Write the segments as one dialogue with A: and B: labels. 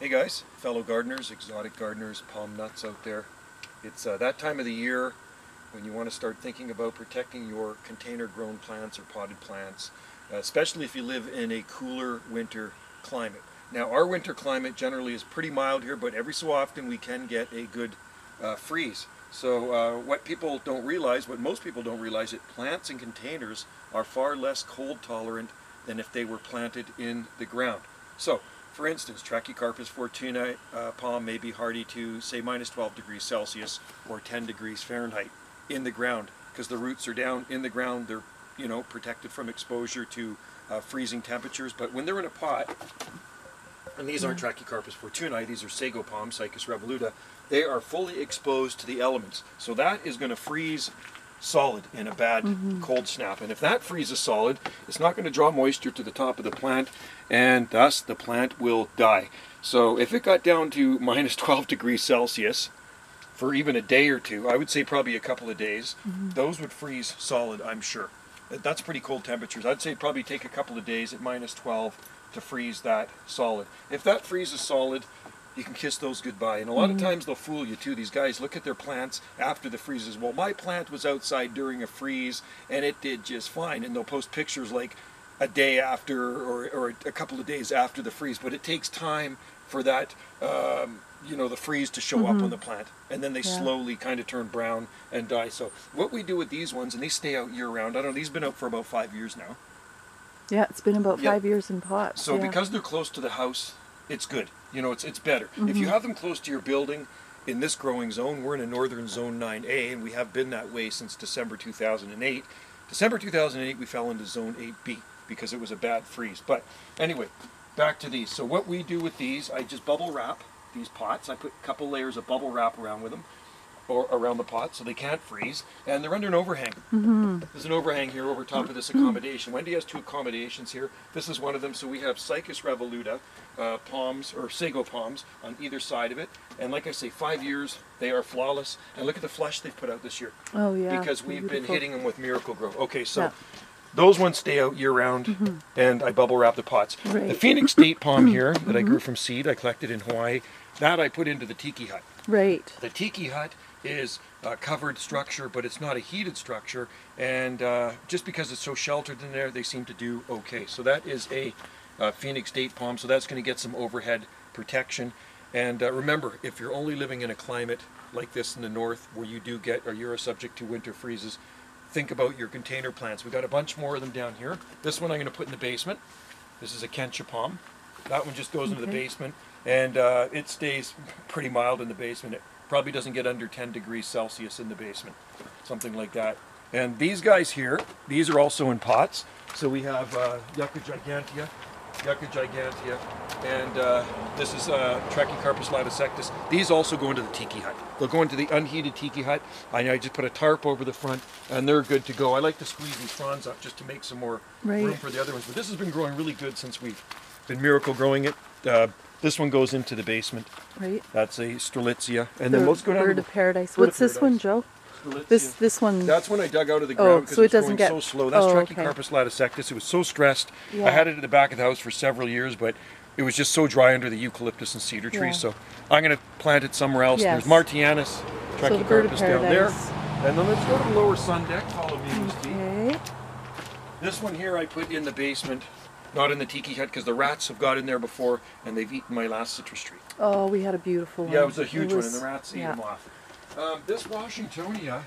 A: Hey guys, fellow gardeners, exotic gardeners, palm nuts out there. It's that time of the year when you want to start thinking about protecting your container-grown plants or potted plants, especially if you live in a cooler winter climate. Now, our winter climate generally is pretty mild here, but every so often we can get a good freeze. So what people don't realize, what most people don't realize, that plants in containers are far less cold tolerant than if they were planted in the ground. So, for instance, Trachycarpus fortuna palm may be hardy to, say, minus 12 degrees Celsius or 10 degrees Fahrenheit in the ground, because the roots are down in the ground. They're, protected from exposure to freezing temperatures. But when they're in a pot, and these aren't Trachycarpus fortuna, these are sago palms, Cycas revoluta, they are fully exposed to the elements. So that is going to freeze solid in a bad cold snap, and if that freezes solid, it's not going to draw moisture to the top of the plant, and thus the plant will die. So if it got down to minus 12 degrees Celsius for even a day or two, I would say probably a couple of days, those would freeze solid, I'm sure. That's pretty cold temperatures. I'd say probably take a couple of days at minus 12 to freeze that solid. If that freezes solid, you can kiss those goodbye. And a lot of times they'll fool you too. These guys look at their plants after the freezes. Well, my plant was outside during a freeze and it did just fine. And they'll post pictures like a day after or a couple of days after the freeze. But it takes time for that, the freeze to show up on the plant. And then they slowly kind of turn brown and die. So what we do with these ones, and they stay out year round. I don't know, these have been out for about 5 years now.
B: Yeah, it's been about 5 years in pots.
A: So because they're close to the house, it's good. It's better. If you have them close to your building in this growing zone, we're in a northern zone 9A, and we have been that way since December 2008. December 2008, we fell into zone 8B because it was a bad freeze. But anyway, back to these. So what we do with these, I just bubble wrap these pots. I put a couple layers of bubble wrap around with them, or around the pot, so they can't freeze, and they're under an overhang. There's an overhang here over top of this accommodation. Wendy has 2 accommodations here. This is one of them. So we have Cycas revoluta palms, or sago palms, on either side of it. And like I say, 5 years, they are flawless. And look at the flush they've put out this year.
B: Oh yeah.
A: Because we've been hitting them with Miracle Grow. Okay, so those ones stay out year round, and I bubble wrap the pots.
B: Right.
A: The Phoenix date palm here that I grew from seed, I collected in Hawaii, that I put into the tiki hut.
B: Right.
A: The tiki hut is a covered structure, but it's not a heated structure, and just because it's so sheltered in there, they seem to do okay. So that is a Phoenix date palm, so that's going to get some overhead protection. And remember, if you're only living in a climate like this in the north, where you do get, or you're subject to winter freezes, think about your container plants. We've got a bunch more of them down here. This one I'm going to put in the basement. This is a Kenshi Palm. That one just goes into the basement, and it stays pretty mild in the basement. It probably doesn't get under 10 degrees Celsius in the basement, something like that. And these guys here, these are also in pots. So we have Yucca gigantea, and this is Trachycarpus latisectus. These also go into the tiki hut. They'll go into the unheated tiki hut. I just put a tarp over the front, and they're good to go. I like to squeeze these fronds up just to make some more room for the other ones. But this has been growing really good since we've been Miracle Growing it. This one goes into the basement. Right. That's a Strelitzia. And then let's go down to
B: Bird of Paradise. What's this one, Joe? This one.
A: That's when I dug out of the ground because
B: so
A: it's going so slow. That's Trachycarpus latisectus. It was so stressed. I had it at the back of the house for several years, but it was just so dry under the eucalyptus and cedar trees. So I'm going to plant it somewhere else. There's Martianus Trachycarpus down there. And then let's go to the lower sun deck. Follow me, Steve. This one here I put in the basement. Not in the tiki hut, because the rats have got in there before and they've eaten my last citrus tree.
B: Oh, we had a beautiful one.
A: Yeah, it was a huge one, and the rats ate them off. This Washingtonia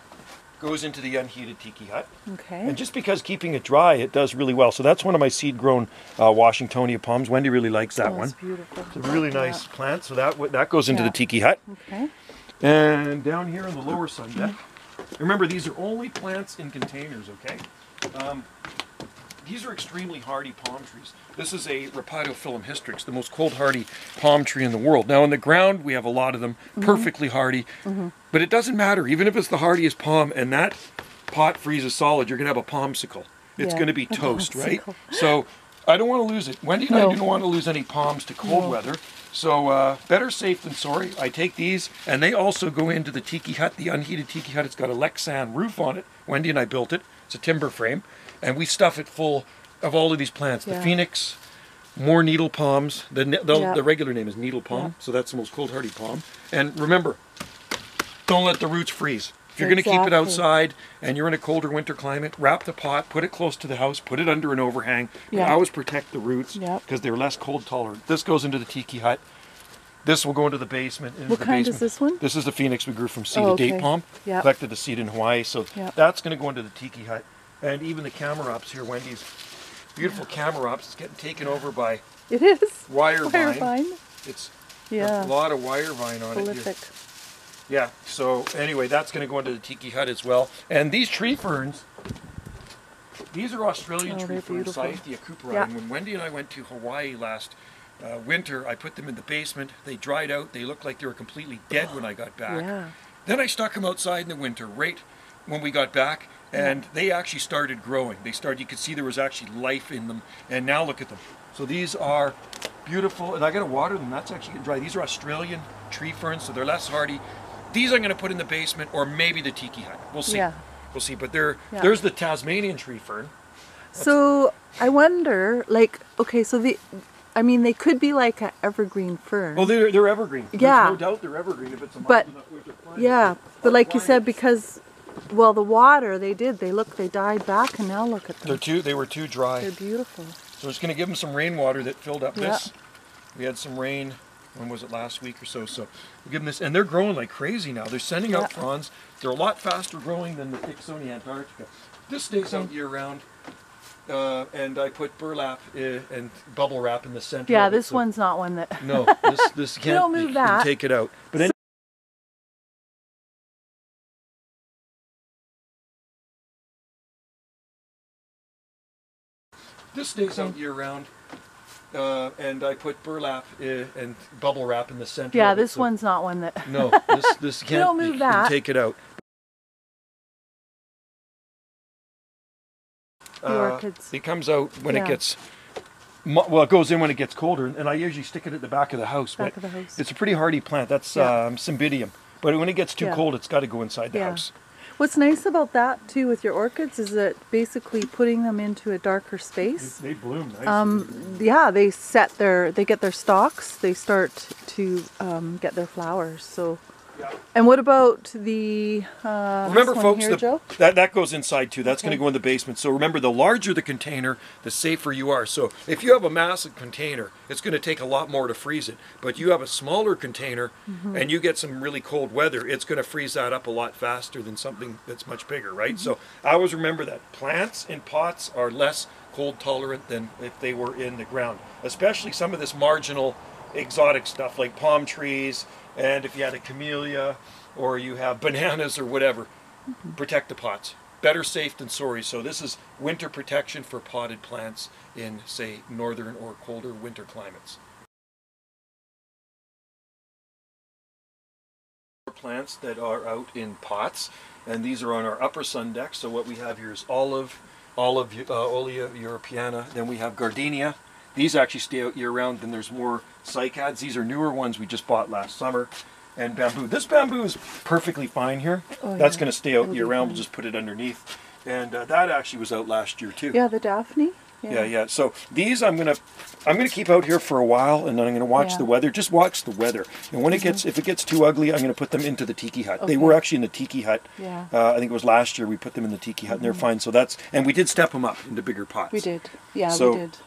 A: goes into the unheated tiki hut. Okay. And just because keeping it dry, it does really well. So that's one of my seed-grown Washingtonia palms. Wendy really likes that one.
B: It's beautiful.
A: It's a really nice plant. So that goes into the tiki hut. Okay. And down here on the lower sun deck, remember these are only plants in containers, okay? These are extremely hardy palm trees. This is a Rhapidophyllum hystrix, the most cold hardy palm tree in the world. Now in the ground we have a lot of them, perfectly hardy, but it doesn't matter. Even if it's the hardiest palm and that pot freezes solid, you're going to have a palmsicle. It's going to be toast, right? So I don't want to lose it. Wendy and I don't want to lose any palms to cold weather. So better safe than sorry. I take these, and they also go into the tiki hut, the unheated tiki hut. It's got a Lexan roof on it. Wendy and I built it. It's a timber frame. And we stuff it full of all of these plants. The Phoenix, more needle palms.
B: Yeah.
A: The regular name is needle palm,
B: Yeah.
A: so that's the most cold hardy palm. And remember, don't let the roots freeze. If you're going to keep it
B: Exactly.
A: outside and you're in a colder winter climate, wrap the pot, put it close to the house, put it under an overhang.
B: Yeah.
A: Always protect the roots
B: Yeah.
A: because they're less cold tolerant. This goes into the tiki hut. This will go into the basement.
B: What kind is this one?
A: This is the phoenix we grew from seed,
B: Oh,
A: a date
B: okay.
A: palm.
B: Yeah.
A: Collected the seed in Hawaii, so
B: Yeah.
A: that's going to go into the tiki hut. And even the camerops here, Wendy's beautiful camerops, it's getting taken over by
B: It is.
A: wire
B: Wire
A: vine.
B: vine.
A: It's
B: Yeah.
A: a lot of wire vine on
B: Prolific.
A: it. Yeah, so anyway, that's going to go into the tiki hut as well. And these tree ferns, these are Australian
B: Oh,
A: tree
B: they're
A: ferns,
B: beautiful.
A: Cyathea cooperi.
B: Yeah.
A: And when Wendy and I went to Hawaii last winter, I put them in the basement. They dried out. They looked like they were completely dead when I got back.
B: Yeah.
A: Then I stuck them outside in the winter, right when we got back, and they actually started growing. You could see there was actually life in them, and now look at them. So these are beautiful, and I gotta water them. That's actually getting dry. These are Australian tree ferns, so they're less hardy. These I'm gonna put in the basement, or maybe the tiki hut. We'll see.
B: Yeah.
A: We'll see. But
B: Yeah.
A: there's the Tasmanian tree fern.
B: So I wonder, like, okay, so they could be like an evergreen fern.
A: Oh, they're evergreen.
B: Yeah.
A: There's no doubt they're evergreen if it's a
B: But-
A: winter plant.
B: Yeah, but like you said, because, well, the water, they died back, and now look at them.
A: They were too dry.
B: They're beautiful.
A: So it's going to give them some rainwater that filled up
B: Yeah.
A: this. We had some rain, when was it, last week or so. So we'll give them this, and they're growing like crazy now. They're sending out
B: Yeah.
A: fronds. They're a lot faster growing than the Dixonia antarctica. This stays out year round, and I put burlap and bubble wrap in the center.
B: Yeah,
A: of it,
B: this
A: so-
B: one's not one that.
A: No, this can't.
B: Don't move
A: you can
B: that.
A: take it out. But this stays out year round, and I put burlap and bubble wrap in the center.
B: Yeah,
A: of it,
B: this
A: so-
B: one's not one that.
A: No, this can't.
B: Don't move
A: you
B: that.
A: can take it out.
B: The orchids.
A: It comes out when
B: Yeah.
A: it gets. Well, it goes in when it gets colder, and I usually stick it at the back of the house.
B: Back
A: but
B: of the house.
A: It's a pretty hardy plant. That's
B: Yeah.
A: Cymbidium. But when it gets too
B: Yeah.
A: cold, it's got to go inside the
B: Yeah.
A: house.
B: What's nice about that too with your orchids is that basically putting them into a darker space.
A: They bloom nice.
B: Yeah, they get their stalks. They start to get their flowers. So,
A: Yeah.
B: and what about the
A: Remember,
B: this one
A: folks,
B: here, Joe?
A: that goes inside too. That's going to
B: Okay.
A: go in the basement. So remember, the larger the container, the safer you are. So if you have a massive container, it's going to take a lot more to freeze it. But you have a smaller container, and you get some really cold weather, it's going to freeze that up a lot faster than something that's much bigger, right? So I always remember that plants in pots are less cold tolerant than if they were in the ground. Especially some of this marginal exotic stuff like palm trees, and if you had a camellia or you have bananas or whatever, protect the pots. Better safe than sorry. So this is winter protection for potted plants in, say, northern or colder winter climates. Plants that are out in pots, and these are on our upper sun deck. So what we have here is Olea europeana. Then we have gardenia. These actually stay out year round. Then there's more cycads. These are newer ones we just bought last summer. And bamboo. This bamboo is perfectly fine here.
B: Oh,
A: That's
B: yeah.
A: going to stay out
B: It'll
A: year
B: be
A: round.
B: fine.
A: We'll just put it underneath. And that actually was out last year too.
B: Yeah, the Daphne.
A: Yeah. So these I'm gonna keep out here for a while, and then I'm gonna watch
B: Yeah.
A: the weather. Just watch the weather. And when if it gets too ugly, I'm gonna put them into the tiki hut. They
B: Okay.
A: were actually in the tiki hut.
B: Yeah.
A: I think it was last year we put them in the tiki hut, and they're fine. So and we did step them up into bigger pots.
B: We did. Yeah,
A: So-
B: we did.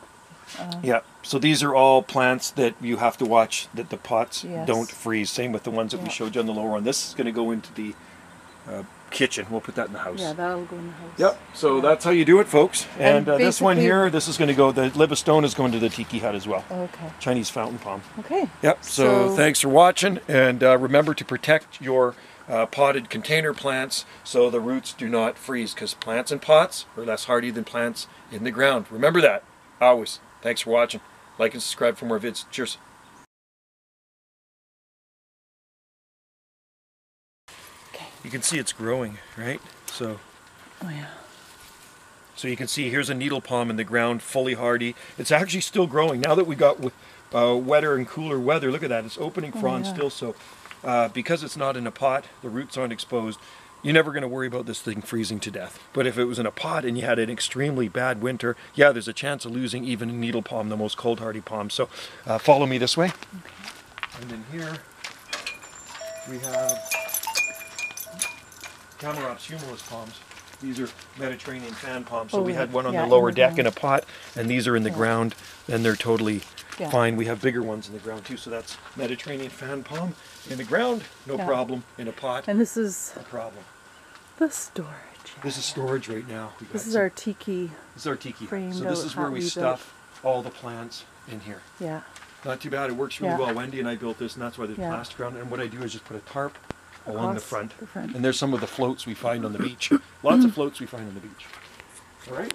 A: Yeah. So these are all plants that you have to watch that the pots
B: Yes.
A: don't freeze. Same with the ones that we
B: Yeah.
A: showed you on the lower one. This is gonna go into the kitchen. We'll put that in the house.
B: Yeah, that'll go in the house.
A: Yep. So that's how you do it, folks. And
B: And
A: this one
B: basically-
A: here, this is going to go. The Livingstone is going to the tiki hut as well.
B: Okay.
A: Chinese fountain palm.
B: Okay.
A: Yep. So thanks for watching, and remember to protect your potted container plants so the roots do not freeze, because plants in pots are less hardy than plants in the ground. Remember that always. Thanks for watching. Like and subscribe for more vids. Cheers. You can see it's growing, right? So.
B: Oh yeah.
A: So you can see here's a needle palm in the ground, fully hardy. It's actually still growing. Now that we got wetter and cooler weather, look at that. It's opening fronds
B: yeah.
A: still. So because it's not in a pot, the roots aren't exposed. you're never going to worry about this thing freezing to death. But if it was in a pot and you had an extremely bad winter, yeah, there's a chance of losing even a needle palm, the most cold hardy palm. So follow me this way. Okay. And in here we have Camerops humorless palms. These are Mediterranean fan palms. So we had one on the lower deck in a pot, and these are in the ground, and they're totally fine. We have bigger ones in the ground too, so that's Mediterranean fan palm. In the ground, no problem. In a pot,
B: and this is
A: a problem.
B: The storage.
A: This is storage right now.
B: This is our tiki.
A: This is our tiki.
B: Framed
A: So this is where we stuff all the plants in here.
B: Yeah.
A: Not too bad. It works really well. Wendy and I built this, and that's why there's plastic around it. And what I do is just put a tarp along the front. And there's some of the floats we find on the beach. Lots of floats we find on the beach. All right.